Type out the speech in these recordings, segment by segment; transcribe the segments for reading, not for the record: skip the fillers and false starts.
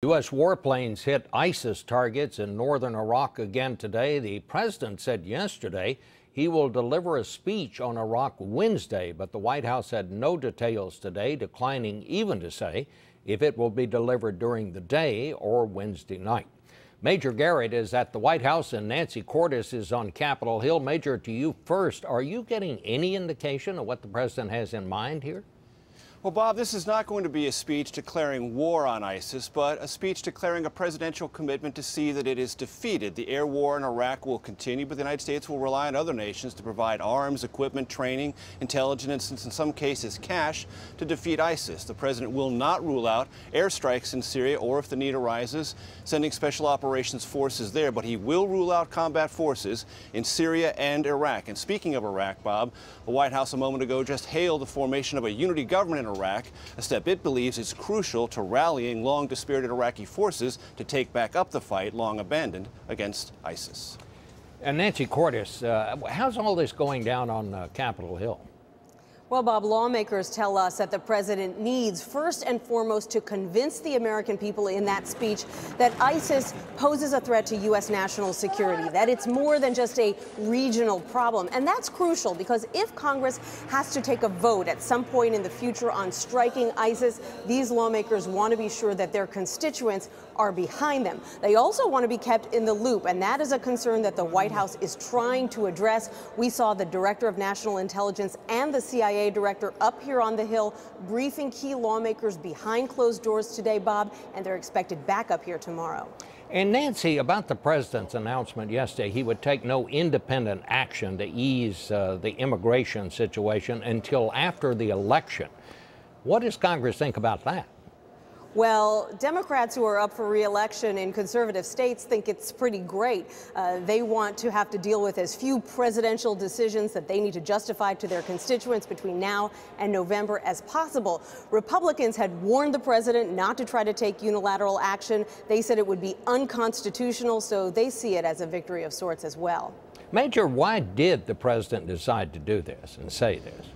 U.S. warplanes hit ISIS targets in northern Iraq again today. The president said yesterday he will deliver a speech on Iraq Wednesday, but the White House had no details today, declining even to say if it will be delivered during the day or Wednesday night. Major Garrett is at the White House and Nancy Cordes is on Capitol Hill. Major, to you first, are you getting any indication of what the president has in mind here? Well, Bob, this is not going to be a speech declaring war on ISIS, but a speech declaring a presidential commitment to see that it is defeated. The air war in Iraq will continue, but the United States will rely on other nations to provide arms, equipment, training, intelligence, and in some cases cash to defeat ISIS. The president will not rule out airstrikes in Syria or, if the need arises, sending special operations forces there, but he will rule out combat forces in Syria and Iraq. And speaking of Iraq, Bob, the White House a moment ago just hailed the formation of a unity government in Iraq, a step it believes is crucial to rallying long-dispirited Iraqi forces to take back up the fight long abandoned against ISIS. And Nancy Cordes, how's all this going down on Capitol Hill? Well, Bob, lawmakers tell us that the president needs first and foremost to convince the American people in that speech that ISIS poses a threat to U.S. national security, that it's more than just a regional problem. And that's crucial because if Congress has to take a vote at some point in the future on striking ISIS, these lawmakers want to be sure that their constituents are behind them. They also want to be kept in the loop, and that is a concern that the White House is trying to address. We saw the Director of National Intelligence and the CIA director up here on the Hill briefing key lawmakers behind closed doors today, Bob, and they're expected back up here tomorrow. And Nancy, about the president's announcement yesterday, he would take no independent action to ease the immigration situation until after the election. What does Congress think about that? Well, Democrats who are up for re-election in conservative states think it's pretty great. They want to have to deal with as few presidential decisions that they need to justify to their constituents between now and November as possible. Republicans had warned the president not to try to take unilateral action. They said it would be unconstitutional, so they see it as a victory of sorts as well. Major, why did the president decide to do this and say this?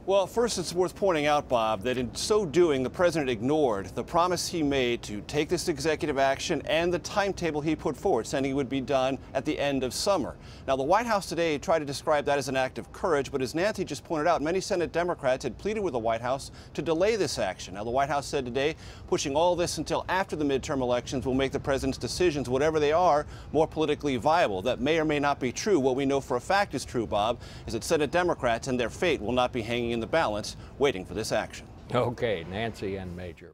Well, first, it's worth pointing out, Bob, that in so doing, the president ignored the promise he made to take this executive action and the timetable he put forward, saying it would be done at the end of summer. Now, the White House today tried to describe that as an act of courage, but as Nancy just pointed out, many Senate Democrats had pleaded with the White House to delay this action. Now, the White House said today, pushing all this until after the midterm elections will make the president's decisions, whatever they are, more politically viable. That may or may not be true. What we know for a fact is true, Bob, is that Senate Democrats and their fate will not be hanging in the balance waiting for this action. Okay, Nancy and Major.